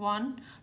1,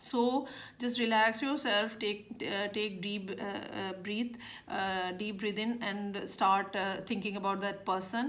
So just relax yourself, take deep breathe in and start thinking about that person।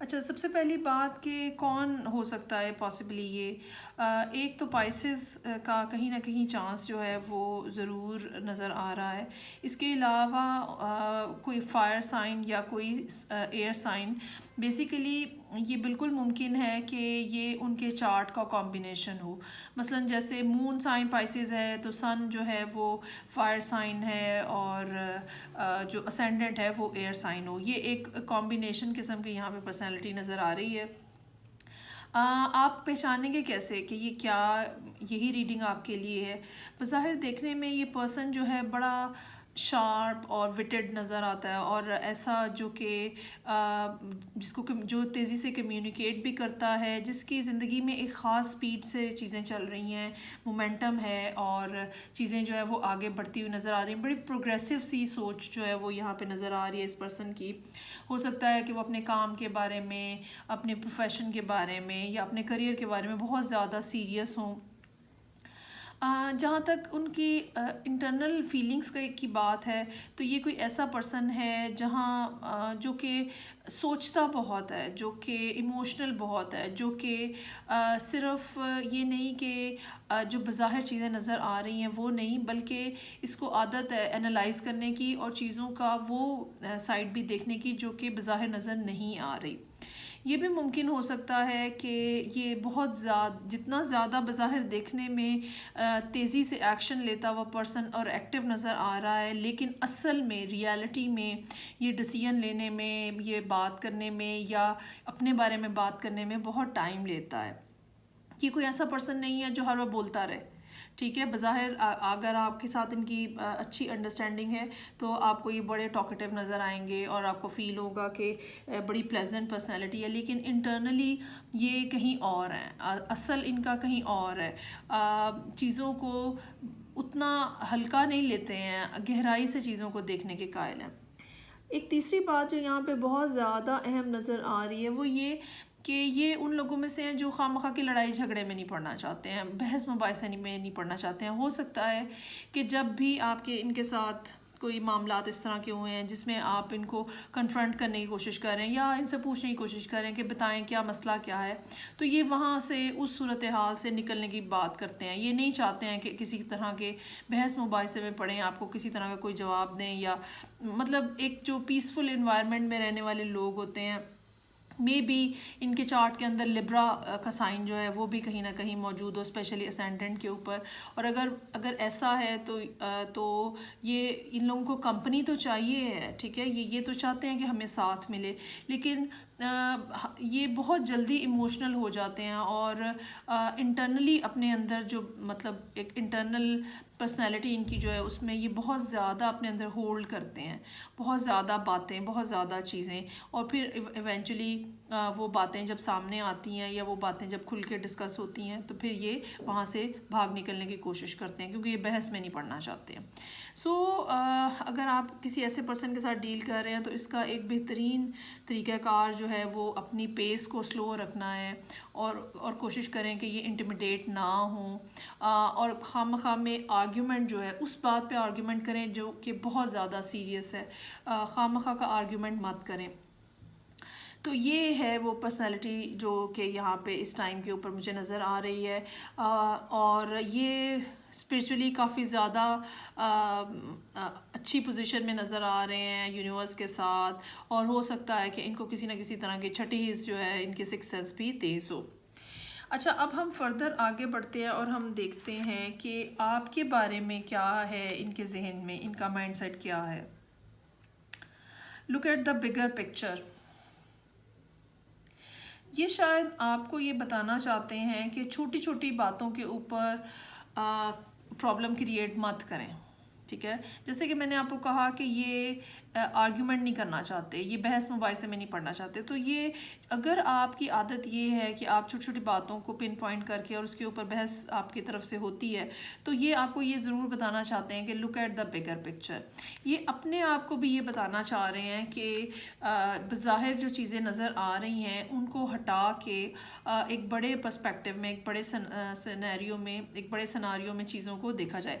اچھا، سب سے پہلی بات کہ کون ہو سکتا ہے پاسبلی یہ ایک تو پائسز کا کہیں نہ کہیں چانس جو ہے وہ ضرور نظر آ رہا ہے. اس کے علاوہ کوئی فائر سائن یا کوئی ایئر سائن. بیسیکلی یہ بالکل ممکن ہے کہ یہ ان کے چارٹ کا کمبینیشن ہو. مثلا جیسے مون سائن پائسز ہے تو سن جو ہے وہ فائر سائن ہے اور جو اسینڈنٹ ہے وہ ایئر سائن ہو. یہ ایک کمبینیشن قسم کی یہاں پہ پرسنالٹی نظر آ رہی ہے. آپ پہچانیں گے کیسے کہ یہ کیا یہی ریڈنگ آپ کے لیے ہے؟ بظاہر دیکھنے میں یہ پرسن جو ہے بڑا شارپ اور وٹڈ نظر آتا ہے اور ایسا جو کہ جس کو جو تیزی سے کمیونیکیٹ بھی کرتا ہے، جس کی زندگی میں ایک خاص سپیڈ سے چیزیں چل رہی ہیں، مومنٹم ہے اور چیزیں جو ہے وہ آگے بڑھتی ہوئی نظر آ رہی ہیں. بڑی پروگریسو سی سوچ جو ہے وہ یہاں پہ نظر آ رہی ہے اس پرسن کی. ہو سکتا ہے کہ وہ اپنے کام کے بارے میں، اپنے پروفیشن کے بارے میں یا اپنے کریئر کے بارے میں بہت زیادہ سیریس ہوں. جہاں تک ان کی انٹرنل فیلنگس کی بات ہے تو یہ کوئی ایسا پرسن ہے جہاں جو کہ سوچتا بہت ہے، جو کہ ایموشنل بہت ہے، جو کہ صرف یہ نہیں کہ جو بظاہر چیزیں نظر آ رہی ہیں وہ نہیں، بلکہ اس کو عادت ہے انالائز کرنے کی اور چیزوں کا وہ سائڈ بھی دیکھنے کی جو کہ بظاہر نظر نہیں آ رہی. یہ بھی ممکن ہو سکتا ہے کہ یہ بہت جتنا زیادہ بظاہر دیکھنے میں تیزی سے ایکشن لیتا ہوا پرسن اور ایکٹیو نظر آ رہا ہے، لیکن اصل میں ریالٹی میں یہ ڈیسیژن لینے میں، یہ بات کرنے میں یا اپنے بارے میں بات کرنے میں بہت ٹائم لیتا ہے. یہ کوئی ایسا پرسن نہیں ہے جو ہر وقت بولتا رہے. ٹھیک ہے، بظاہر اگر آپ کے ساتھ ان کی اچھی انڈرسٹینڈنگ ہے تو آپ کو یہ بڑے ٹاکیٹیو نظر آئیں گے اور آپ کو فیل ہوگا کہ بڑی پلیزنٹ پرسنالٹی ہے، لیکن انٹرنلی یہ کہیں اور ہیں. اصل ان کا کہیں اور ہے. چیزوں کو اتنا ہلکا نہیں لیتے ہیں، گہرائی سے چیزوں کو دیکھنے کے قائل ہیں. ایک تیسری بات جو یہاں پہ بہت زیادہ اہم نظر آ رہی ہے وہ یہ کہ یہ ان لوگوں میں سے ہیں جو خواہ مخواہ کی لڑائی جھگڑے میں نہیں پڑنا چاہتے ہیں، بحث مباحثے میں نہیں پڑنا چاہتے ہیں. ہو سکتا ہے کہ جب بھی آپ کے ان کے ساتھ کوئی معاملات اس طرح کے ہوئے ہیں جس میں آپ ان کو کنفرنٹ کرنے کی کوشش کریں یا ان سے پوچھنے کی کوشش کریں کہ بتائیں کیا مسئلہ کیا ہے، تو یہ وہاں سے اس صورتحال سے نکلنے کی بات کرتے ہیں. یہ نہیں چاہتے ہیں کہ کسی طرح کے بحث مباحثے میں پڑیں، آپ کو کسی طرح کا کوئی جواب دیں، یا مطلب ایک جو پیسفل انوائرمنٹ میں رہنے والے لوگ ہوتے ہیں. مے بی ان کے چارٹ کے اندر لبرا کا سائن جو ہے وہ بھی کہیں نہ کہیں موجود ہو، اسپیشلی اسینڈنٹ کے اوپر. اور اگر ایسا ہے تو یہ ان لوگوں کو کمپنی تو چاہیے ہے. ٹھیک ہے، یہ تو چاہتے ہیں کہ ہمیں ساتھ ملے، لیکن یہ بہت جلدی ایموشنل ہو جاتے ہیں اور انٹرنلی اپنے اندر جو مطلب ایک انٹرنل پرسنالٹی ان کی جو ہے اس میں یہ بہت زیادہ اپنے اندر ہولڈ کرتے ہیں، بہت زیادہ باتیں، بہت زیادہ چیزیں، اور پھر ایونچولی وہ باتیں جب سامنے آتی ہیں یا وہ باتیں جب کھل کے ڈسکس ہوتی ہیں تو پھر یہ وہاں سے بھاگ نکلنے کی کوشش کرتے ہیں کیونکہ یہ بحث میں نہیں پڑنا چاہتے ہیں. سو اگر آپ کسی ایسے پرسن کے ساتھ ڈیل کر رہے ہیں تو اس کا ایک بہترین طریقہ کار جو ہے وہ اپنی پیس کو سلو رکھنا ہے اور کوشش کریں کہ یہ انٹیمیڈیٹ نہ ہوں، اور خواہ مخواہ میں آرگیومنٹ جو ہے اس بات پہ آرگیومنٹ کریں جو کہ بہت زیادہ سیریس ہے. خواہ مخواہ کا آرگیومنٹ مت کریں. تو یہ ہے وہ پرسنالٹی جو کہ یہاں پہ اس ٹائم کے اوپر مجھے نظر آ رہی ہے، اور یہ اسپریچولی کافی زیادہ اچھی پوزیشن میں نظر آ رہے ہیں یونیورس کے ساتھ، اور ہو سکتا ہے کہ ان کو کسی نہ کسی طرح کی چھٹی حص جو ہے ان کی سکس سینس بھی تیز ہو. اچھا، اب ہم فردر آگے بڑھتے ہیں اور ہم دیکھتے ہیں کہ آپ کے بارے میں کیا ہے، ان کے ذہن میں ان کا مائنڈ سیٹ کیا ہے. Look at the bigger picture. یہ شاید آپ کو یہ بتانا چاہتے ہیں کہ چھوٹی چھوٹی باتوں کے اوپر پرابلم کریٹ مت کریں. ٹھیک ہے، جیسے کہ میں نے آپ کو کہا کہ یہ آرگیومنٹ نہیں کرنا چاہتے، یہ بحث مباحثے میں نہیں پڑھنا چاہتے. تو یہ اگر آپ کی عادت یہ ہے کہ آپ چھوٹی چھوٹی باتوں کو پن پوائنٹ کر کے اور اس کے اوپر بحث آپ کی طرف سے ہوتی ہے، تو یہ آپ کو یہ ضرور بتانا چاہتے ہیں کہ لک ایٹ دا بگر پکچر. یہ اپنے آپ کو بھی یہ بتانا چاہ رہے ہیں کہ بظاہر جو چیزیں نظر آ رہی ہیں ان کو ہٹا کے ایک بڑے پرسپیکٹیو میں، ایک بڑے سینیریو میں، ایک بڑے سناریو میں چیزوں کو دیکھا جائے.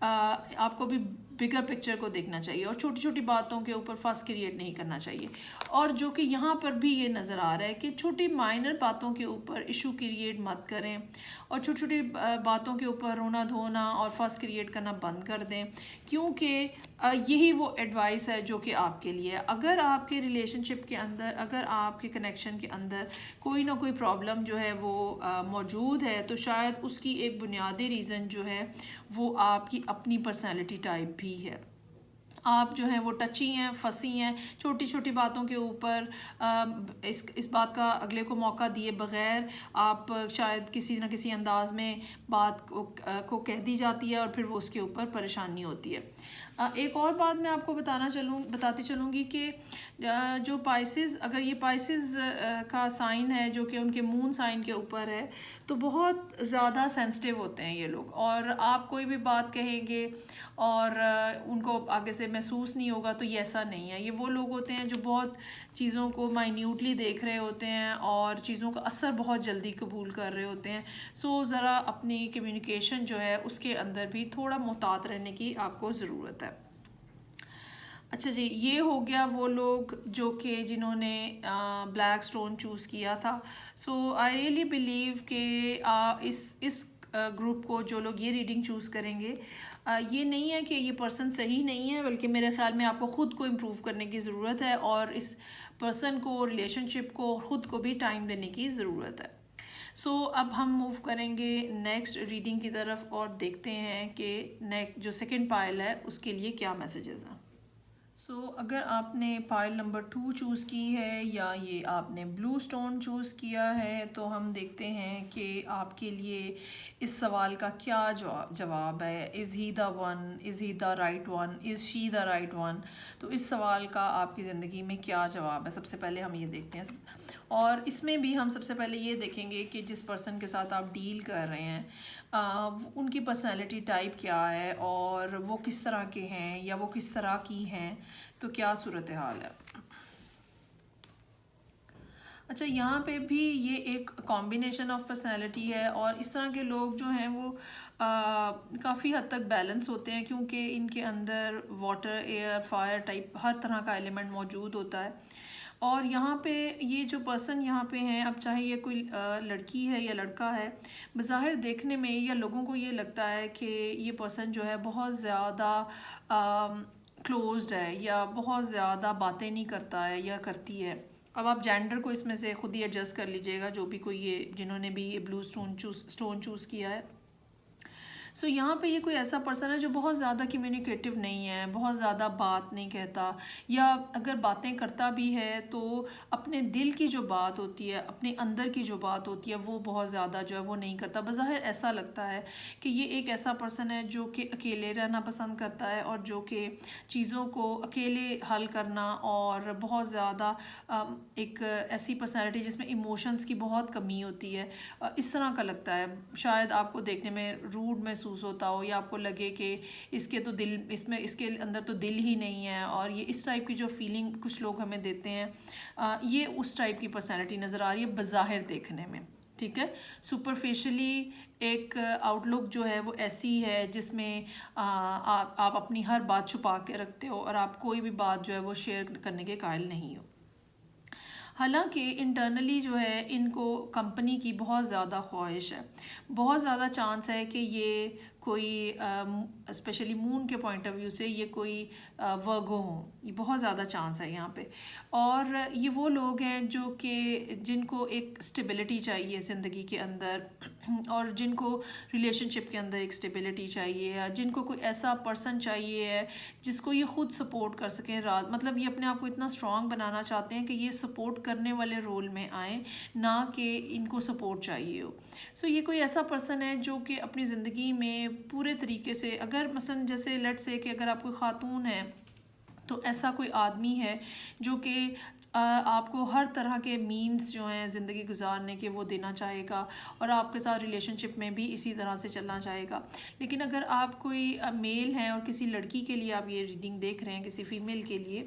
آپ کو بھی بگر پکچر کو دیکھنا چاہیے اور چھوٹی چھوٹی باتوں کے اوپر فس کریٹ نہیں کرنا چاہیے. اور جو کہ یہاں پر بھی یہ نظر آ رہا ہے کہ چھوٹی مائنر باتوں کے اوپر ایشو کریٹ مت کریں اور چھوٹی چھوٹی باتوں کے اوپر رونا دھونا اور فس کریٹ کرنا بند کر دیں, کیونکہ یہی وہ ایڈوائس ہے جو کہ آپ کے لیے. اگر آپ کے ریلیشن شپ کے اندر, اگر آپ کے کنیکشن کے اندر کوئی نہ کوئی پرابلم جو ہے وہ موجود ہے, تو شاید اس کی ایک بنیادی ریزن جو ہے وہ آپ کی اپنی پرسنالٹی ٹائپ بھی ہے. آپ جو ہیں وہ ٹچی ہیں, پھنسی ہیں چھوٹی چھوٹی باتوں کے اوپر. اس بات کا اگلے کو موقع دیے بغیر آپ شاید کسی نہ کسی انداز میں بات کو کہہ دی جاتی ہے اور پھر وہ اس کے اوپر پریشانی ہوتی ہے. ایک اور بات میں آپ کو بتاتی چلوں گی کہ جو پائسز, اگر یہ پائسز کا سائن ہے جو کہ ان کے مون سائن کے اوپر ہے, تو بہت زیادہ سینسٹیو ہوتے ہیں یہ لوگ. اور آپ کوئی بھی بات کہیں گے اور ان کو آگے سے محسوس نہیں ہوگا, تو یہ ایسا نہیں ہے. یہ وہ لوگ ہوتے ہیں جو بہت چیزوں کو مائنیوٹلی دیکھ رہے ہوتے ہیں اور چیزوں کا اثر بہت جلدی قبول کر رہے ہوتے ہیں. سو ذرا اپنی کمیونیکیشن جو ہے اس کے اندر بھی تھوڑا محتاط رہنے کی آپ کو ضرورت ہے. اچھا جی, یہ ہو گیا وہ لوگ جو کہ جنہوں نے بلیک سٹون چوز کیا تھا. سو آئی ریئلی بلیو کہ اس گروپ کو جو لوگ یہ ریڈنگ چوز کریں گے, یہ نہیں ہے کہ یہ پرسن صحیح نہیں ہے, بلکہ میرے خیال میں آپ کو خود کو امپروو کرنے کی ضرورت ہے اور اس پرسن کو, ریلیشن شپ کو, خود کو بھی ٹائم دینے کی ضرورت ہے. سو اب ہم موو کریں گے نیکسٹ ریڈنگ کی طرف اور دیکھتے ہیں کہ جو سیکنڈ پائل ہے اس کے لیے کیا میسیجز ہیں. سو اگر آپ نے پائل نمبر 2 چوز کی ہے یا یہ آپ نے بلو سٹون چوز کیا ہے, تو ہم دیکھتے ہیں کہ آپ کے لیے اس سوال کا کیا جواب ہے. Is he the one, is he the right one, is she the right one. تو اس سوال کا آپ کی زندگی میں کیا جواب ہے, سب سے پہلے ہم یہ دیکھتے ہیں. اور اس میں بھی ہم سب سے پہلے یہ دیکھیں گے کہ جس پرسن کے ساتھ آپ ڈیل کر رہے ہیں ان کی پرسنالٹی ٹائپ کیا ہے اور وہ کس طرح کے ہیں یا وہ کس طرح کی ہیں, تو کیا صورتحال ہے. اچھا, یہاں پہ بھی یہ ایک کمبینیشن آف پرسنالٹی ہے اور اس طرح کے لوگ جو ہیں وہ کافی حد تک بیلنس ہوتے ہیں, کیونکہ ان کے اندر واٹر, ایئر, فائر ٹائپ ہر طرح کا ایلیمنٹ موجود ہوتا ہے. اور یہاں پہ یہ جو پرسن یہاں پہ ہیں, اب چاہے یہ کوئی لڑکی ہے یا لڑکا ہے, بظاہر دیکھنے میں یا لوگوں کو یہ لگتا ہے کہ یہ پرسن جو ہے بہت زیادہ کلوزڈ ہے یا بہت زیادہ باتیں نہیں کرتا ہے یا کرتی ہے. اب آپ جینڈر کو اس میں سے خود ہی ایڈجسٹ کر لیجئے گا, جو بھی کوئی یہ جنہوں نے بھی یہ بلو سٹون چوز کیا ہے. سو یہاں پہ یہ کوئی ایسا پرسن ہے جو بہت زیادہ کمیونیکیٹیو نہیں ہے, بہت زیادہ بات نہیں کہتا, یا اگر باتیں کرتا بھی ہے تو اپنے دل کی جو بات ہوتی ہے, اپنے اندر کی جو بات ہوتی ہے, وہ بہت زیادہ جو ہے وہ نہیں کرتا. بظاہر ایسا لگتا ہے کہ یہ ایک ایسا پرسن ہے جو کہ اکیلے رہنا پسند کرتا ہے اور جو کہ چیزوں کو اکیلے حل کرنا, اور بہت زیادہ ایک ایسی پرسنالٹی جس میں ایموشنز کی بہت کمی ہوتی ہے, اس طرح کا لگتا ہے. شاید آپ کو دیکھنے میں روڈ محسوس ہوتا ہو یا آپ کو لگے کہ اس کے اندر تو دل ہی نہیں ہے, اور یہ اس ٹائپ کی جو فیلنگ کچھ لوگ ہمیں دیتے ہیں, یہ اس ٹائپ کی پرسنالٹی نظر آ رہی ہے بظاہر دیکھنے میں. ٹھیک ہے, سپرفیشلی ایک آؤٹ لک جو ہے وہ ایسی ہے جس میں آپ اپنی ہر بات چھپا کے رکھتے ہو اور آپ کوئی بھی بات جو ہے وہ شیئر کرنے کے قائل نہیں ہو. حالانکہ انٹرنلی جو ہے ان کو کمپنی کی بہت زیادہ خواہش ہے, بہت زیادہ چانس ہے کہ یہ کوئی اسپیشلی مون کے پوائنٹ آف ویو سے یہ کوئی ورگو ہوں, یہ بہت زیادہ چانس ہے یہاں پہ. اور یہ وہ لوگ ہیں جو کہ جن کو ایک اسٹیبلٹی چاہیے زندگی کے اندر, اور جن کو ریلیشن شپ کے اندر ایک اسٹیبلٹی چاہیے, یا جن کو کوئی ایسا پرسن چاہیے ہے جس کو یہ خود سپورٹ کر سکیں. مطلب یہ اپنے آپ کو اتنا اسٹرانگ بنانا چاہتے ہیں کہ یہ سپورٹ کرنے والے رول میں آئیں, نہ کہ ان کو سپورٹ چاہیے ہو. سو یہ کوئی ایسا پرسن ہے جو کہ اپنی زندگی میں پورے طریقے سے, اگر مثلا جیسے لیٹ سے کہ اگر آپ کوئی خاتون ہے تو ایسا کوئی آدمی ہے جو کہ آپ کو ہر طرح کے مینز جو ہیں زندگی گزارنے کے وہ دینا چاہے گا, اور آپ کے ساتھ ریلیشن شپ میں بھی اسی طرح سے چلنا چاہے گا. لیکن اگر آپ کوئی میل ہیں اور کسی لڑکی کے لیے آپ یہ ریڈنگ دیکھ رہے ہیں, کسی فیمیل کے لیے,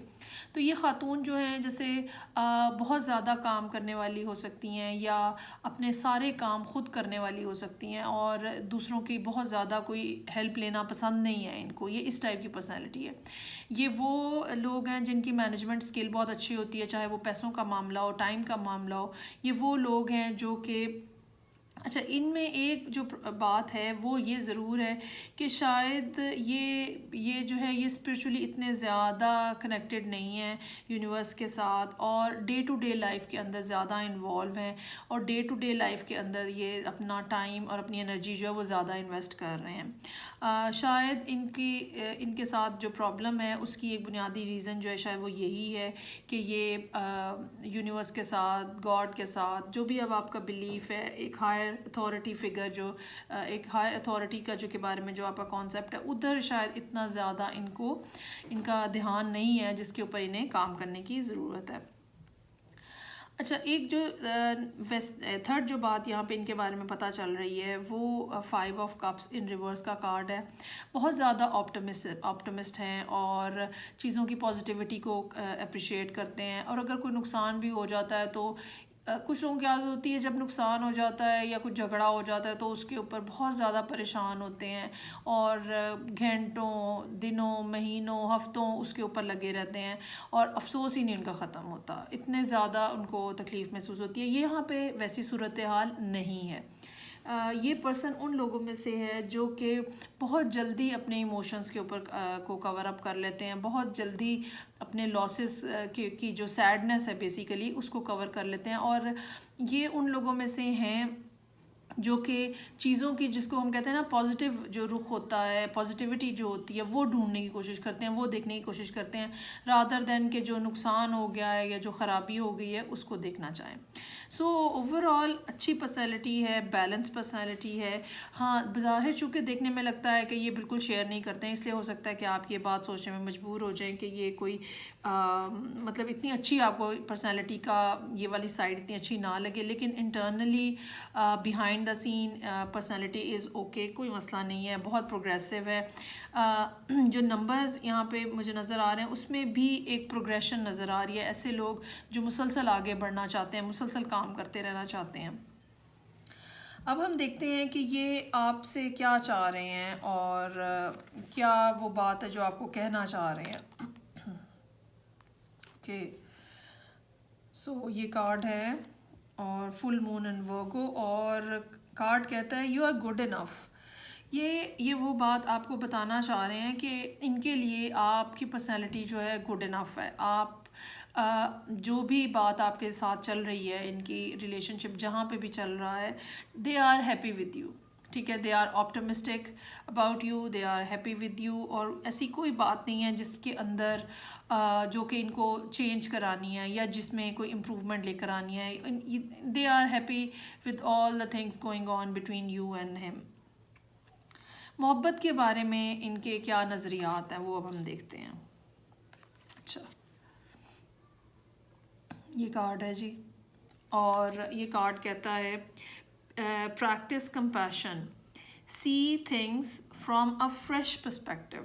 تو یہ خاتون جو ہیں جیسے بہت زیادہ کام کرنے والی ہو سکتی ہیں یا اپنے سارے کام خود کرنے والی ہو سکتی ہیں اور دوسروں کی بہت زیادہ کوئی ہیلپ لینا پسند نہیں ہے ان کو. یہ اس ٹائپ کی پرسنالٹی ہے. یہ وہ لوگ ہیں جن کی مینجمنٹ اسکل بہت اچھی ہوتی ہے, چاہے وہ پیسوں کا معاملہ ہو, ٹائم کا معاملہ ہو. یہ وہ لوگ ہیں جو کہ اچھا ان میں ایک جو بات ہے وہ یہ ضرور ہے کہ شاید یہ جو ہے یہ اسپریچولی اتنے زیادہ کنیکٹڈ نہیں ہیں یونیورس کے ساتھ, اور ڈے ٹو ڈے لائف کے اندر زیادہ انوالو ہیں, اور ڈے ٹو ڈے لائف کے اندر یہ اپنا ٹائم اور اپنی انرجی جو ہے وہ زیادہ انویسٹ کر رہے ہیں. شاید ان کے ساتھ جو پرابلم ہے اس کی ایک بنیادی ریزن جو ہے شاید وہ یہی ہے کہ یہ یونیورس کے ساتھ, گاڈ کے ساتھ, جو بھی اب آپ کا بلیف ہے, ایک ہائر اتھارٹی فگر جو ایک ہائر اتھارٹی کا جو کے بارے میں جو آپ کا کانسیپٹ ہے, ادھر شاید اتنا زیادہ ان کا دھیان نہیں ہے جس کے اوپر انہیں کام کرنے کی ضرورت ہے. اچھا ایک جو تھرڈ جو بات یہاں پہ ان کے بارے میں پتہ چل رہی ہے وہ 5 آف کپس ان ریورس کا کارڈ ہے. بہت زیادہ آپٹمسٹ ہیں اور چیزوں کی پازیٹیوٹی کو اپریشیٹ کرتے ہیں, اور اگر کوئی نقصان بھی ہو جاتا ہے تو کچھ لوگوں کی عادت ہوتی ہے جب نقصان ہو جاتا ہے یا کچھ جھگڑا ہو جاتا ہے تو اس کے اوپر بہت زیادہ پریشان ہوتے ہیں اور گھنٹوں, دنوں, مہینوں, ہفتوں اس کے اوپر لگے رہتے ہیں اور افسوس ہی نہیں ان کا ختم ہوتا, اتنے زیادہ ان کو تکلیف محسوس ہوتی ہے. یہ یہاں پہ ویسی صورتحال نہیں ہے. یہ پرسن ان لوگوں میں سے ہے جو کہ بہت جلدی اپنے ایموشنز کے اوپر کو کور اپ کر لیتے ہیں, بہت جلدی اپنے لاسز کی جو سیڈنس ہے بیسیکلی اس کو کور کر لیتے ہیں, اور یہ ان لوگوں میں سے ہیں جو کہ چیزوں کی, جس کو ہم کہتے ہیں نا پازیٹیو جو رخ ہوتا ہے, پازیٹیوٹی جو ہوتی ہے وہ ڈھونڈنے کی کوشش کرتے ہیں, وہ دیکھنے کی کوشش کرتے ہیں رادر دین کہ جو نقصان ہو گیا ہے یا جو خرابی ہو گئی ہے اس کو دیکھنا چاہیں. سو اوور آل اچھی پرسنالٹی ہے, بیلنس پرسنالٹی ہے. ہاں بظاہر چونکہ دیکھنے میں لگتا ہے کہ یہ بالکل شیئر نہیں کرتے ہیں, اس لیے ہو سکتا ہے کہ آپ یہ بات سوچنے میں مجبور ہو جائیں کہ یہ کوئی مطلب اتنی اچھی آپ کو پرسنالٹی کا یہ والی سائڈ اتنی اچھی نہ لگے, لیکن internally behind the scene personality is okay, کوئی مسئلہ نہیں ہے, بہت پروگریسو ہے. جو نمبرز یہاں پہ مجھے نظر آ رہے ہیں اس میں بھی ایک پروگریشن نظر آ رہی ہے, ایسے لوگ جو مسلسل آگے بڑھنا چاہتے ہیں, مسلسل کام کرتے رہنا چاہتے ہیں. اب ہم دیکھتے ہیں کہ یہ آپ سے کیا چاہ رہے ہیں اور کیا وہ بات ہے جو آپ کو کہنا چاہ رہے ہیں. اوکے سو یہ کارڈ ہے اور فل مون اینڈ ورگو, اور کارڈ کہتا ہے یو آر گڈ انف. یہ وہ بات آپ کو بتانا چاہ رہے ہیں کہ ان کے لیے آپ کی پرسنالٹی جو ہے گڈ انف ہے. آپ جو بھی بات آپ کے ساتھ چل رہی ہے, ان کی ریلیشن شپ جہاں پہ بھی چل رہا ہے, they are happy with you. ٹھیک ہے, they are optimistic about you, they are happy with you, اور ایسی کوئی بات نہیں ہے جس کے اندر جو کہ ان کو چینج کرانی ہے یا جس میں کوئی امپروومنٹ لے کر آنی ہے. They are happy with all the things going on between you and ہم. محبت کے بارے میں ان کے کیا نظریات ہیں وہ اب ہم دیکھتے ہیں. اچھا یہ کارڈ ہے جی, اور یہ کارڈ کہتا ہے practice compassion, see things from a fresh perspective.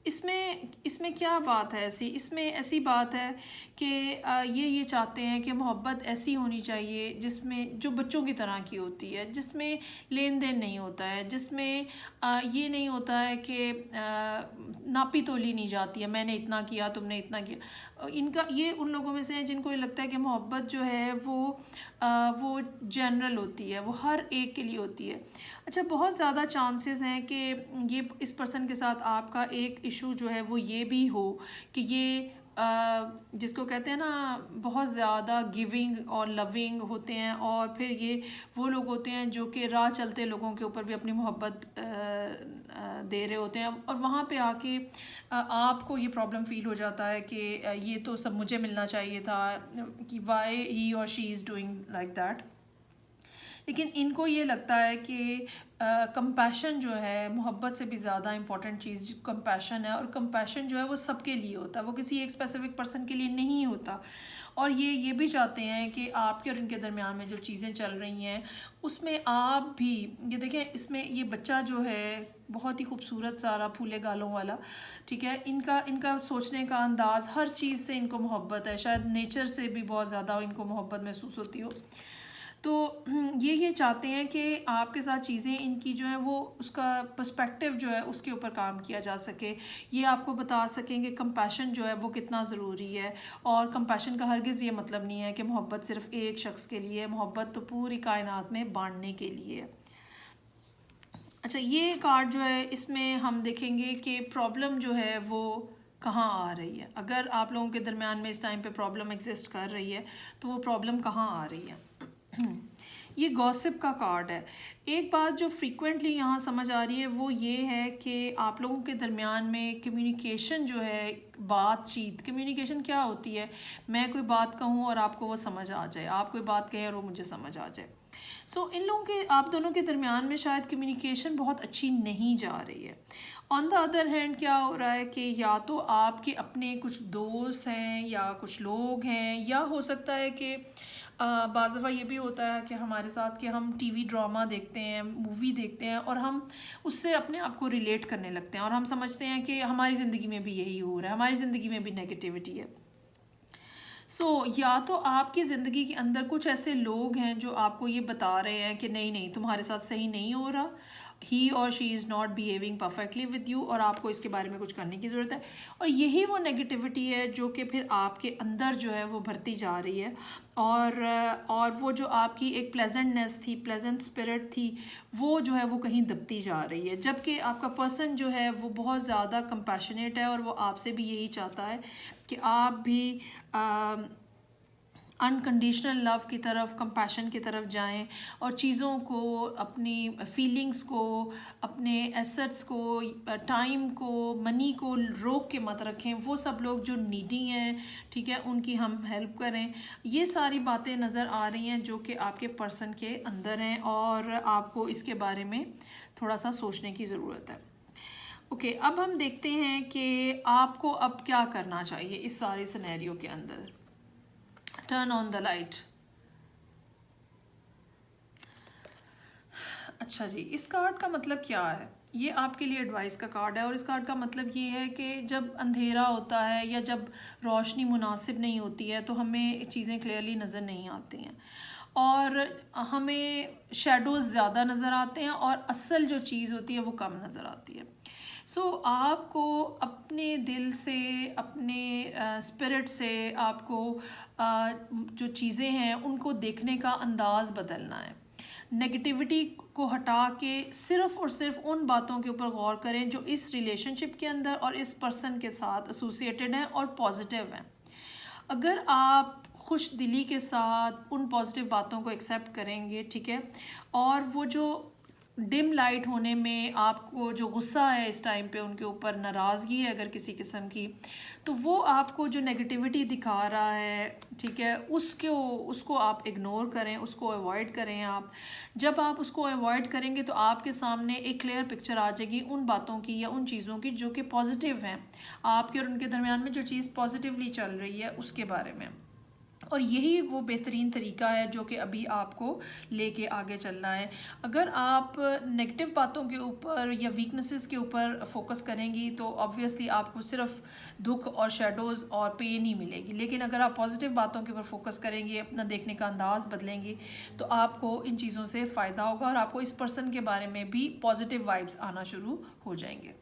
اس میں کیا بات ہے ایسی, اس میں ایسی بات ہے کہ یہ چاہتے ہیں کہ محبت ایسی ہونی چاہیے جس میں جو بچوں کی طرح کی ہوتی ہے, جس میں لین دین نہیں ہوتا ہے, جس میں یہ نہیں ہوتا ہے کہ ناپی تولی نہیں جاتی ہے, میں نے اتنا کیا تم نے اتنا کیا. یہ ان لوگوں میں سے ہیں جن کو یہ لگتا ہے کہ محبت جو ہے وہ جنرل ہوتی ہے, وہ ہر ایک کے لیے ہوتی ہے. اچھا بہت زیادہ چانسز ہیں کہ یہ اس پرسن کے ساتھ آپ کا ایک ایشو جو ہے وہ یہ بھی ہو کہ یہ جس کو کہتے ہیں نا بہت زیادہ گیونگ اور لونگ ہوتے ہیں, اور پھر یہ وہ لوگ ہوتے ہیں جو کہ راہ چلتے لوگوں کے اوپر بھی اپنی محبت دے رہے ہوتے ہیں, اور وہاں پہ آ کے آپ کو یہ پرابلم فیل ہو جاتا ہے کہ یہ تو سب مجھے ملنا چاہیے تھا, کہ وائی ہی اور she is doing like that. لیکن ان کو یہ لگتا ہے کہ کمپیشن جو ہے محبت سے بھی زیادہ امپورٹنٹ چیز کمپیشن ہے، اور کمپیشن جو ہے وہ سب کے لیے ہوتا ہے، وہ کسی ایک اسپیسیفک پرسن کے لیے نہیں ہوتا. اور یہ بھی چاہتے ہیں کہ آپ کے اور ان کے درمیان میں جو چیزیں چل رہی ہیں اس میں آپ بھی یہ دیکھیں. اس میں یہ بچہ جو ہے بہت ہی خوبصورت سارا پھولے گالوں والا، ٹھیک ہے، ان کا سوچنے کا انداز، ہر چیز سے ان کو محبت ہے، شاید نیچر سے بھی بہت زیادہ ان کو محبت محسوس ہوتی ہو. تو یہ چاہتے ہیں کہ آپ کے ساتھ چیزیں ان کی جو ہیں وہ اس کا پرسپیکٹیو جو ہے اس کے اوپر کام کیا جا سکے. یہ آپ کو بتا سکیں کہ کمپیشن جو ہے وہ کتنا ضروری ہے. اور کمپیشن کا ہرگز یہ مطلب نہیں ہے کہ محبت صرف ایک شخص کے لیے ہے، محبت تو پوری کائنات میں بانٹنے کے لیے ہے. اچھا، یہ کارڈ جو ہے اس میں ہم دیکھیں گے کہ پرابلم جو ہے وہ کہاں آ رہی ہے. اگر آپ لوگوں کے درمیان میں اس ٹائم پہ پرابلم ایگزسٹ کر رہی ہے تو وہ پرابلم کہاں آ رہی ہے. یہ گوسپ کا کارڈ ہے. ایک بات جو فریکوینٹلی یہاں سمجھ آ رہی ہے وہ یہ ہے کہ آپ لوگوں کے درمیان میں کمیونیکیشن جو ہے، بات چیت، کمیونیکیشن کیا ہوتی ہے، میں کوئی بات کہوں اور آپ کو وہ سمجھ آ جائے، آپ کوئی بات کہیں اور وہ مجھے سمجھ آ جائے. ان لوگوں کے آپ دونوں کے درمیان میں شاید کمیونیکیشن بہت اچھی نہیں جا رہی ہے. آن دا ادر ہینڈ کیا ہو رہا ہے کہ یا تو آپ کے اپنے کچھ دوست ہیں یا کچھ لوگ ہیں، یا ہو سکتا ہے کہ بعض دفعہ یہ بھی ہوتا ہے کہ ہمارے ساتھ کہ ہم ٹی وی ڈرامہ دیکھتے ہیں، مووی دیکھتے ہیں، اور ہم اس سے اپنے آپ کو ریلیٹ کرنے لگتے ہیں، اور ہم سمجھتے ہیں کہ ہماری زندگی میں بھی یہی ہو رہا ہے، ہماری زندگی میں بھی نیگیٹیوٹی ہے. یا تو آپ کی زندگی کے اندر کچھ ایسے لوگ ہیں جو آپ کو یہ بتا رہے ہیں کہ نہیں تمہارے ساتھ صحیح نہیں ہو رہا، ہی اور she is not behaving perfectly with you, اور آپ کو اس کے بارے میں کچھ کرنے کی ضرورت ہے. اور یہی وہ نیگیٹیوٹی ہے جو کہ پھر آپ کے اندر جو ہے وہ بھرتی جا رہی ہے، اور وہ جو آپ کی ایک پلیزنٹنیس تھی، پلیزنٹ اسپرٹ تھی، وہ جو ہے وہ کہیں دبتی جا رہی ہے. جبکہ آپ کا پرسن جو ہے وہ بہت زیادہ کمپیشنیٹ ہے، اور وہ آپ سے بھی یہی چاہتا ہے کہ آپ بھی انکنڈیشنل لو کی طرف، کمپیشن کی طرف جائیں، اور چیزوں کو، اپنی فیلنگس کو، اپنے ایسٹس کو، ٹائم کو، منی کو روک کے مت رکھیں. وہ سب لوگ جو نیڈی ہیں، ٹھیک ہے، ان کی ہم ہیلپ کریں. یہ ساری باتیں نظر آ رہی ہیں جو کہ آپ کے پرسن کے اندر ہیں، اور آپ کو اس کے بارے میں تھوڑا سا سوچنے کی ضرورت ہے. اوکے، اب ہم دیکھتے ہیں کہ آپ کو اب کیا کرنا چاہیے اس سارے سینیریو کے اندر. Turn on the light. اچھا جی، اس کارڈ کا مطلب کیا ہے؟ یہ آپ کے لیے ایڈوائس کا کارڈ ہے، اور اس کارڈ کا مطلب یہ ہے کہ جب اندھیرا ہوتا ہے یا جب روشنی مناسب نہیں ہوتی ہے تو ہمیں چیزیں کلیئرلی نظر نہیں آتی ہیں، اور ہمیں شیڈوز زیادہ نظر آتے ہیں، اور اصل جو چیز ہوتی ہے وہ کم نظر آتی ہے. آپ کو اپنے دل سے، اپنے اسپرٹ سے، آپ کو جو چیزیں ہیں ان کو دیکھنے کا انداز بدلنا ہے. نگیٹیوٹی کو ہٹا کے صرف اور صرف ان باتوں کے اوپر غور کریں جو اس ریلیشن شپ کے اندر اور اس پرسن کے ساتھ ایسوسیٹڈ ہیں اور پازیٹیو ہیں. اگر آپ خوش دلی کے ساتھ ان پازیٹیو باتوں کو ایکسیپٹ کریں گے، ٹھیک ہے، اور وہ جو ڈم لائٹ ہونے میں آپ کو جو غصہ ہے اس ٹائم پہ ان کے اوپر، ناراضگی ہے اگر کسی قسم کی، تو وہ آپ کو جو نیگیٹیوٹی دکھا رہا ہے، ٹھیک ہے، اس کو آپ اگنور کریں، اس کو ایوائڈ کریں. جب آپ اس کو ایوائڈ کریں گے تو آپ کے سامنے ایک کلیئر پکچر آ جائے گی ان باتوں کی یا ان چیزوں کی جو کہ پازیٹیو ہیں، آپ کے اور ان کے درمیان میں جو چیز پازیٹیولی چل رہی ہے اس کے بارے میں. اور یہی وہ بہترین طریقہ ہے جو کہ ابھی آپ کو لے کے آگے چلنا ہے. اگر آپ نگیٹو باتوں کے اوپر یا ویکنسز کے اوپر فوکس کریں گی تو آبویسلی آپ کو صرف دکھ اور شیڈوز اور پین ہی ملے گی. لیکن اگر آپ پازیٹیو باتوں کے اوپر فوکس کریں گے، اپنا دیکھنے کا انداز بدلیں گے، تو آپ کو ان چیزوں سے فائدہ ہوگا، اور آپ کو اس پرسن کے بارے میں بھی پازیٹیو وائبس آنا شروع ہو جائیں گے.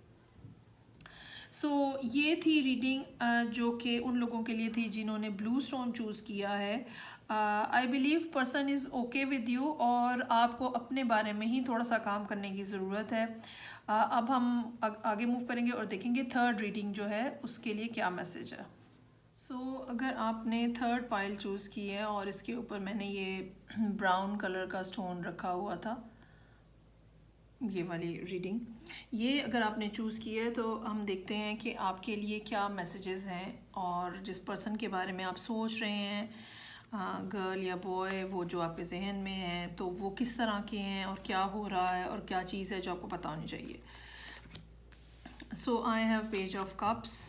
یہ تھی ریڈنگ جو کہ ان لوگوں کے لیے تھی جنہوں نے بلو اسٹون چوز کیا ہے. I believe person is okay with you, اور آپ کو اپنے بارے میں ہی تھوڑا سا کام کرنے کی ضرورت ہے. اب ہم آگے موو کریں گے اور دیکھیں گے تھرڈ ریڈنگ جو ہے اس کے لیے کیا میسج ہے. اگر آپ نے تھرڈ پائل چوز کی ہے اور اس کے اوپر میں نے یہ براؤن کلر کا اسٹون رکھا ہوا تھا، یہ والی ریڈنگ، یہ اگر آپ نے چوز کی ہے تو ہم دیکھتے ہیں کہ آپ کے لیے کیا میسیجز ہیں، اور جس پرسن کے بارے میں آپ سوچ رہے ہیں گرل یا بوائے وہ جو آپ کے ذہن میں ہیں تو وہ کس طرح کے ہیں اور کیا ہو رہا ہے اور کیا چیز ہے جو آپ کو پتہ ہونی چاہیے. So I have page of cups,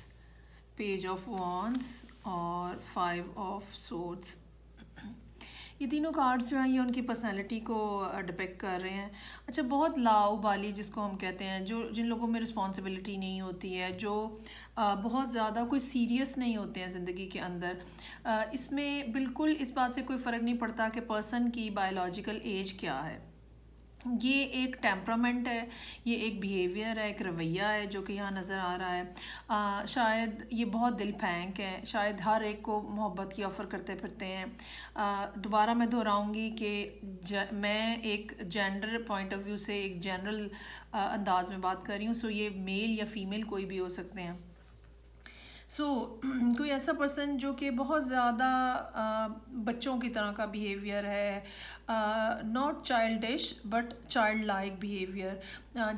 page of wands اور 5 آف سورڈس. یہ تینوں کارڈز جو ہیں یہ ان کی پرسنالٹی کو ڈپیکٹ کر رہے ہیں. اچھا, بہت لاؤ بالی جس کو ہم کہتے ہیں, جن لوگوں میں رسپانسبلٹی نہیں ہوتی ہے, جو بہت زیادہ کوئی سیریس نہیں ہوتے ہیں زندگی کے اندر, اس میں بالکل اس بات سے کوئی فرق نہیں پڑتا کہ پرسن کی بایولوجیکل ایج کیا ہے. یہ ایک ٹیمپرامنٹ ہے, یہ ایک بیہیویئر ہے, ایک رویہ ہے جو کہ یہاں نظر آ رہا ہے. شاید یہ بہت دل پھینک ہے, شاید ہر ایک کو محبت کی آفر کرتے پھرتے ہیں. دوبارہ میں دہراؤں گی کہ میں ایک جینڈر پوائنٹ آف ویو سے ایک جنرل انداز میں بات کر رہی ہوں. سو یہ میل یا فیمیل کوئی بھی ہو سکتے ہیں. سو کوئی ایسا پرسن جو کہ بہت زیادہ بچوں کی طرح کا بیہیویئر ہے, not childish but child like behaviour,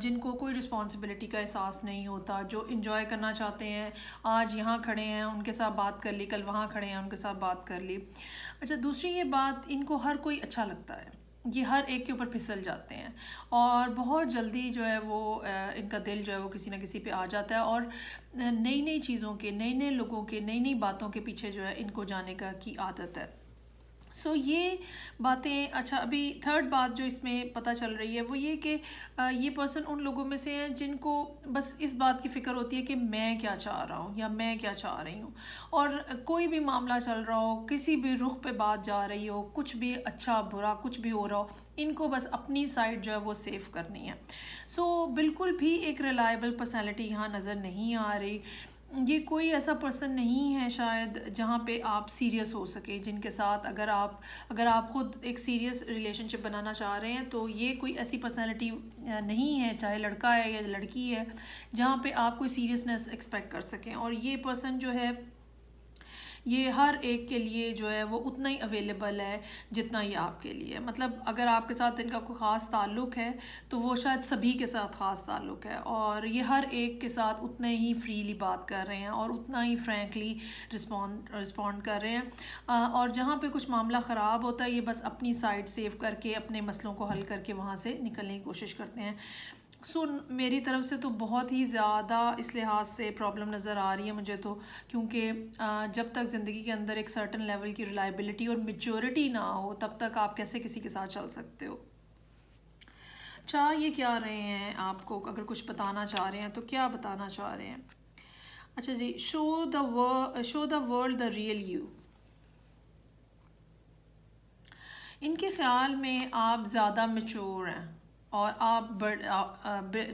جن کو کوئی رسپانسبلٹی کا احساس نہیں ہوتا, جو انجوائے کرنا چاہتے ہیں. آج یہاں کھڑے ہیں ان کے ساتھ بات کر لی, کل وہاں کھڑے ہیں ان کے ساتھ بات کر لی. اچھا, دوسری یہ بات, ان کو ہر کوئی اچھا لگتا ہے, یہ ہر ایک کے اوپر پھسل جاتے ہیں اور بہت جلدی جو ہے وہ ان کا دل جو ہے وہ کسی نہ کسی پہ آ جاتا ہے, اور نئی نئی چیزوں کے, نئے نئے لوگوں کے, نئی نئی باتوں کے پیچھے جو ہے ان کو جانے کی عادت ہے. سو یہ باتیں. اچھا, ابھی تھرڈ بات جو اس میں پتہ چل رہی ہے وہ یہ کہ یہ پرسن ان لوگوں میں سے ہیں جن کو بس اس بات کی فکر ہوتی ہے کہ میں کیا چاہ رہا ہوں یا میں کیا چاہ رہی ہوں, اور کوئی بھی معاملہ چل رہا ہو, کسی بھی رخ پہ بات جا رہی ہو, کچھ بھی اچھا برا کچھ بھی ہو رہا ہو, ان کو بس اپنی سائڈ جو ہے وہ سیف کرنی ہے. سو بالکل بھی ایک ریلائبل پرسنالٹی یہاں نظر نہیں آ رہی. یہ کوئی ایسا پرسن نہیں ہے شاید جہاں پہ آپ سیریس ہو سکے, جن کے ساتھ اگر آپ خود ایک سیریس ریلیشن شپ بنانا چاہ رہے ہیں تو یہ کوئی ایسی پرسنالٹی نہیں ہے, چاہے لڑکا ہے یا لڑکی ہے, جہاں پہ آپ کوئی سیریسنس ایکسپیکٹ کر سکیں. اور یہ پرسن جو ہے یہ ہر ایک کے لیے جو ہے وہ اتنا ہی اویلیبل ہے جتنا یہ آپ کے لیے. مطلب اگر آپ کے ساتھ ان کا کوئی خاص تعلق ہے تو وہ شاید سبھی کے ساتھ خاص تعلق ہے, اور یہ ہر ایک کے ساتھ اتنے ہی فریلی بات کر رہے ہیں اور اتنا ہی فرینکلی رسپونڈ کر رہے ہیں. اور جہاں پہ کچھ معاملہ خراب ہوتا ہے یہ بس اپنی سائڈ سیو کر کے اپنے مسئلوں کو حل کر کے وہاں سے نکلنے کی کوشش کرتے ہیں. سو میری طرف سے تو بہت ہی زیادہ اس لحاظ سے پرابلم نظر آ رہی ہے مجھے تو, کیونکہ جب تک زندگی کے اندر ایک سرٹن لیول کی ریلائبلٹی اور میچورٹی نہ ہو تب تک آپ کیسے کسی کے ساتھ چل سکتے ہو. چاہ یہ کیا رہے ہیں آپ کو, اگر کچھ بتانا چاہ رہے ہیں تو کیا بتانا چاہ رہے ہیں. اچھا جی, show the world the real you. ان کے خیال میں آپ زیادہ میچور ہیں, اور آپ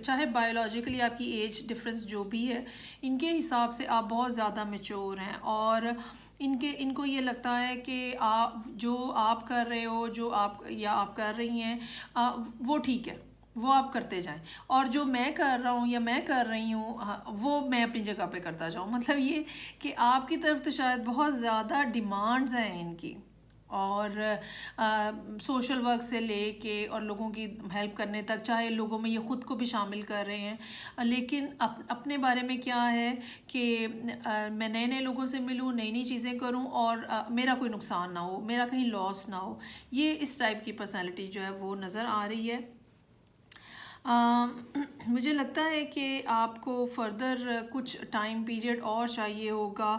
چاہے بایولوجیکلی آپ کی ایج ڈفرینس جو بھی ہے, ان کے حساب سے آپ بہت زیادہ میچور ہیں, اور ان کو یہ لگتا ہے کہ جو آپ کر رہے ہو, جو آپ کر رہی ہیں وہ ٹھیک ہے, وہ آپ کرتے جائیں, اور جو میں کر رہا ہوں یا میں کر رہی ہوں وہ میں اپنی جگہ پہ کرتا جاؤں. مطلب یہ کہ آپ کی طرف تو شاید بہت زیادہ ڈیمانڈز ہیں ان کی, اور سوشل ورک سے لے کے اور لوگوں کی ہیلپ کرنے تک, چاہے لوگوں میں یہ خود کو بھی شامل کر رہے ہیں, لیکن اپنے بارے میں کیا ہے کہ میں نئے نئے لوگوں سے ملوں, نئی نئی چیزیں کروں, اور میرا کوئی نقصان نہ ہو, میرا کہیں لاس نہ ہو. یہ اس ٹائپ کی پرسنالٹی جو ہے وہ نظر آ رہی ہے. مجھے لگتا ہے کہ آپ کو فردر کچھ ٹائم پیریڈ اور چاہیے ہوگا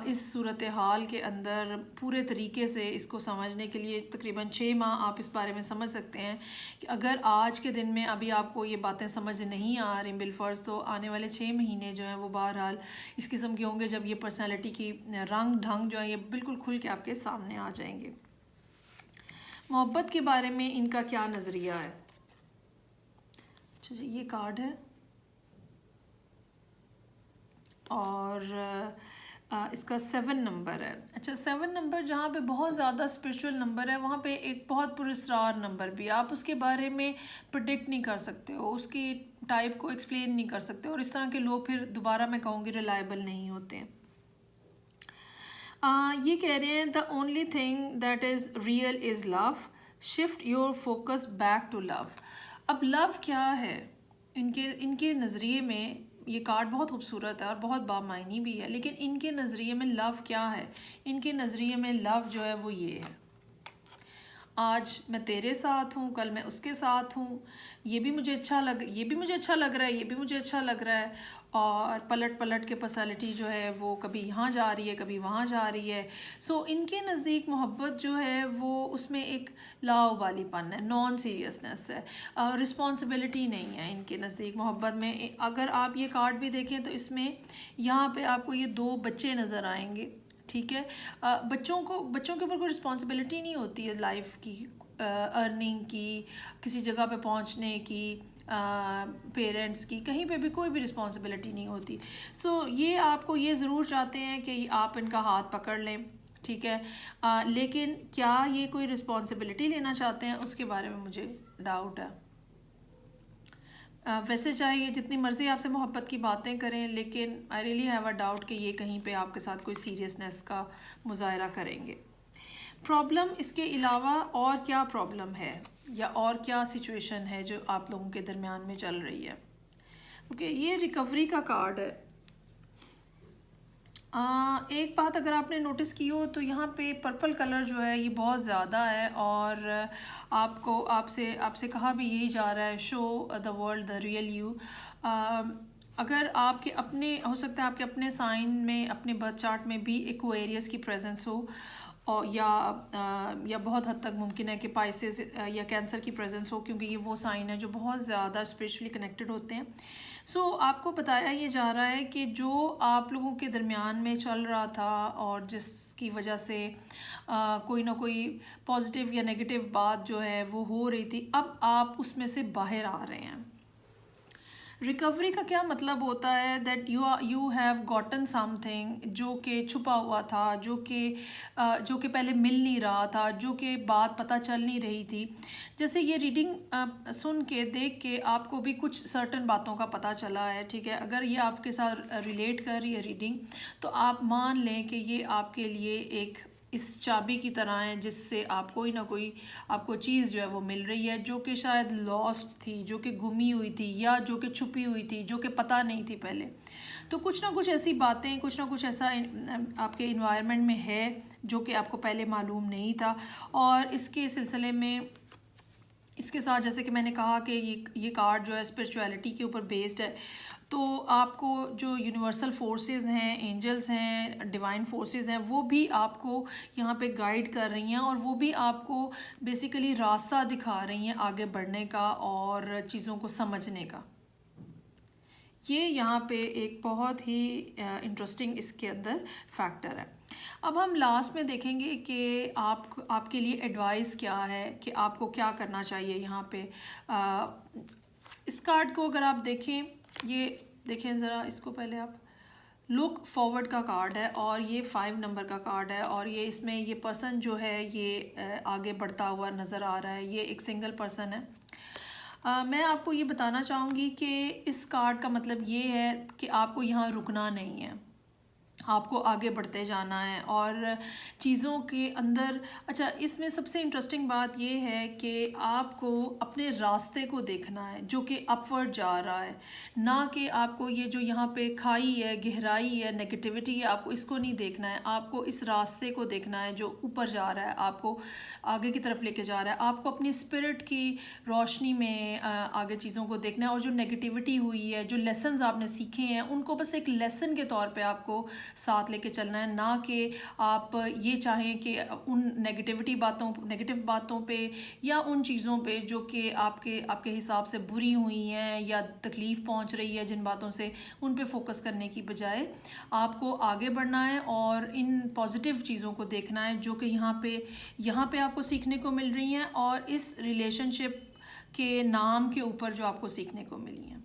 اس صورتحال کے اندر پورے طریقے سے اس کو سمجھنے کے لیے. تقریباً 6 ماہ آپ اس بارے میں سمجھ سکتے ہیں کہ اگر آج کے دن میں ابھی آپ کو یہ باتیں سمجھ نہیں آ رہی بالفرض, تو آنے والے 6 مہینے جو ہیں وہ بہرحال اس قسم کے ہوں گے جب یہ پرسنالٹی کی رنگ ڈھنگ جو ہے یہ بالکل کھل کے آپ کے سامنے آ جائیں گے. محبت کے بارے میں ان کا کیا نظریہ ہے. اچھا جی, یہ کارڈ ہے, اور اس کا 7 نمبر ہے. اچھا, 7 نمبر جہاں پہ بہت زیادہ اسپریچول نمبر ہے, وہاں پہ ایک بہت پراسرار نمبر بھی. آپ اس کے بارے میں پریڈکٹ نہیں کر سکتے ہو, اس کی ٹائپ کو ایکسپلین نہیں کر سکتے, اور اس طرح کے لوگ پھر دوبارہ میں کہوں گی ریلائبل نہیں ہوتے ہیں. یہ کہہ رہے ہیں, the only thing that is real is love, shift your focus back to love. اب لو کیا ہے ان کے نظریے میں, یہ کارڈ بہت خوبصورت ہے اور بہت بامعنی بھی ہے، لیکن ان کے نظریے میں لو کیا ہے؟ ان کے نظریے میں لو جو ہے وہ یہ ہے، آج میں تیرے ساتھ ہوں، کل میں اس کے ساتھ ہوں، یہ بھی مجھے اچھا لگ رہا ہے، یہ بھی مجھے اچھا لگ رہا ہے، اور پلٹ پلٹ کے پرسنالٹی جو ہے وہ کبھی یہاں جا رہی ہے، کبھی وہاں جا رہی ہے. سو ان کے نزدیک محبت جو ہے وہ اس میں ایک لاؤبالی پن ہے، نان سیریسنس ہے، رسپانسبلٹی نہیں ہے ان کے نزدیک محبت میں. اگر آپ یہ کارڈ بھی دیکھیں تو اس میں یہاں پہ آپ کو یہ 2 بچے نظر آئیں گے، ٹھیک ہے. بچوں کے اوپر کوئی رسپانسبلٹی نہیں ہوتی ہے لائف کی، ارننگ کی، کسی جگہ پہ پہنچنے کی، پیرنٹس کی، کہیں پہ بھی کوئی بھی رسپانسبلٹی نہیں ہوتی. سو یہ آپ کو یہ ضرور چاہتے ہیں کہ آپ ان کا ہاتھ پکڑ لیں، ٹھیک ہے، لیکن کیا یہ کوئی رسپانسبلٹی لینا چاہتے ہیں اس کے بارے میں مجھے ڈاؤٹ ہے. ویسے چاہے یہ جتنی مرضی آپ سے محبت کی باتیں کریں، لیکن I really have a doubt کہ یہ کہیں پہ آپ کے ساتھ کوئی سیریسنس کا مظاہرہ کریں گے. پرابلم اس کے علاوہ اور کیا پرابلم ہے یا اور کیا سچویشن ہے جو آپ لوگوں کے درمیان میں چل رہی ہے؟ اوکے، یہ ریکوری کا کارڈ ہے. ایک بات اگر آپ نے نوٹس کی ہو تو یہاں پہ پرپل کلر جو ہے یہ بہت زیادہ ہے، اور آپ سے کہا بھی یہی جا رہا ہے، show the world the real you. اگر آپ کے اپنے، ہو سکتا ہے آپ کے اپنے سائن میں، اپنے برتھ چارٹ میں بھی ایکویریس کی پریزنس ہو، اور یا بہت حد تک ممکن ہے کہ پائسز یا کینسر کی پریزنس ہو، کیونکہ یہ وہ سائن ہے جو بہت زیادہ اسپرچولی کنیکٹڈ ہوتے ہیں. سو آپ کو بتایا یہ جا رہا ہے کہ جو آپ لوگوں کے درمیان میں چل رہا تھا اور جس کی وجہ سے کوئی نہ کوئی پازیٹیو یا نیگیٹیو بات جو ہے وہ ہو رہی تھی، اب آپ اس میں سے باہر آ رہے ہیں. ریکوری کا کیا مطلب ہوتا ہے؟ That you have gotten some thing جو کہ چھپا ہوا تھا، جو کہ پہلے مل نہیں رہا تھا، جو کہ بات پتہ چل نہیں رہی تھی. جیسے یہ ریڈنگ سن کے، دیکھ کے آپ کو بھی کچھ سرٹن باتوں کا پتہ چلا ہے، ٹھیک ہے. اگر یہ آپ کے ساتھ ریلیٹ کر رہی ہے ریڈنگ، تو آپ مان لیں کہ یہ آپ کے لیے ایک اس چابی کی طرح ہے جس سے آپ کوئی نہ کوئی آپ کو چیز جو ہے وہ مل رہی ہے، جو کہ شاید لاسٹ تھی، جو کہ گمی ہوئی تھی، یا جو کہ چھپی ہوئی تھی، جو کہ پتہ نہیں تھی پہلے. تو کچھ نہ کچھ ایسی باتیں، کچھ نہ کچھ ایسا آپ کے انوائرمنٹ میں ہے جو کہ آپ کو پہلے معلوم نہیں تھا. اور اس کے سلسلے میں اس کے ساتھ، جیسے کہ میں نے کہا کہ یہ کارڈ جو ہے اسپرچویلٹی کے اوپر بیسڈ ہے، تو آپ کو جو یونیورسل فورسز ہیں، اینجلز ہیں، ڈیوائن فورسز ہیں، وہ بھی آپ کو یہاں پہ گائیڈ کر رہی ہیں، اور وہ بھی آپ کو بیسیکلی راستہ دکھا رہی ہیں آگے بڑھنے کا اور چیزوں کو سمجھنے کا. یہ یہاں پہ ایک بہت ہی انٹرسٹنگ اس کے اندر فیکٹر ہے. اب ہم لاسٹ میں دیکھیں گے کہ آپ کے لیے ایڈوائس کیا ہے، کہ آپ کو کیا کرنا چاہیے. یہاں پہ اس کارڈ کو اگر آپ دیکھیں، یہ دیکھیں ذرا اس کو پہلے آپ، لک فارورڈ کا کارڈ ہے، اور یہ 5 نمبر کا کارڈ ہے، اور یہ اس میں یہ پرسن جو ہے یہ آگے بڑھتا ہوا نظر آ رہا ہے. یہ ایک سنگل پرسن ہے. میں آپ کو یہ بتانا چاہوں گی کہ اس کارڈ کا مطلب یہ ہے کہ آپ کو یہاں رکنا نہیں ہے، آپ کو آگے بڑھتے جانا ہے اور چیزوں کے اندر. اچھا، اس میں سب سے انٹرسٹنگ بات یہ ہے کہ آپ کو اپنے راستے کو دیکھنا ہے جو کہ اپورڈ جا رہا ہے، نہ کہ آپ کو یہ جو یہاں پہ کھائی ہے، گہرائی ہے، نیگیٹیوٹی ہے، آپ کو اس کو نہیں دیکھنا ہے. آپ کو اس راستے کو دیکھنا ہے جو اوپر جا رہا ہے، آپ کو آگے کی طرف لے کے جا رہا ہے. آپ کو اپنی اسپرٹ کی روشنی میں آگے چیزوں کو دیکھنا ہے، اور جو نیگیٹیوٹی ہوئی ہے، جو لیسنز آپ نے سیکھے ہیں، ان کو بس ایک لیسن کے طور پہ آپ کو ساتھ لے کے چلنا ہے، نہ کہ آپ یہ چاہیں کہ ان نیگیٹیو باتوں پہ یا ان چیزوں پہ جو کہ آپ کے حساب سے بری ہوئی ہیں یا تکلیف پہنچ رہی ہے جن باتوں سے، ان پہ فوکس کرنے کی بجائے آپ کو آگے بڑھنا ہے اور ان پازیٹیو چیزوں کو دیکھنا ہے جو کہ یہاں پہ آپ کو سیکھنے کو مل رہی ہیں، اور اس ریلیشن شپ کے نام کے اوپر جو آپ کو سیکھنے کو ملی ہیں.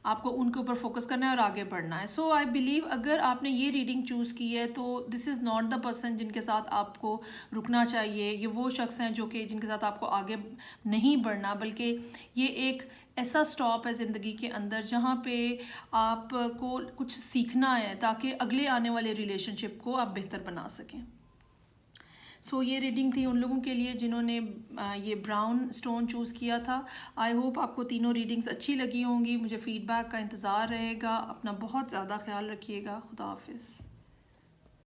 آپ کو ان کے اوپر فوکس کرنا ہے اور آگے بڑھنا ہے. سو آئی بلیو اگر آپ نے یہ ریڈنگ چوز کی ہے تو دس از ناٹ دا پرسن جن کے ساتھ آپ کو رکنا چاہیے. یہ وہ شخص ہیں جن کے ساتھ آپ کو آگے نہیں بڑھنا، بلکہ یہ ایک ایسا سٹاپ ہے زندگی کے اندر جہاں پہ آپ کو کچھ سیکھنا ہے تاکہ اگلے آنے والے ریلیشن شپ کو آپ بہتر بنا سکیں. سو یہ ریڈنگ تھی ان لوگوں کے لیے جنہوں نے یہ براؤن سٹون چوز کیا تھا. آئی ہوپ آپ کو تینوں ریڈنگس اچھی لگی ہوں گی. مجھے فیڈ بیک کا انتظار رہے گا. اپنا بہت زیادہ خیال رکھیے گا. خدا حافظ.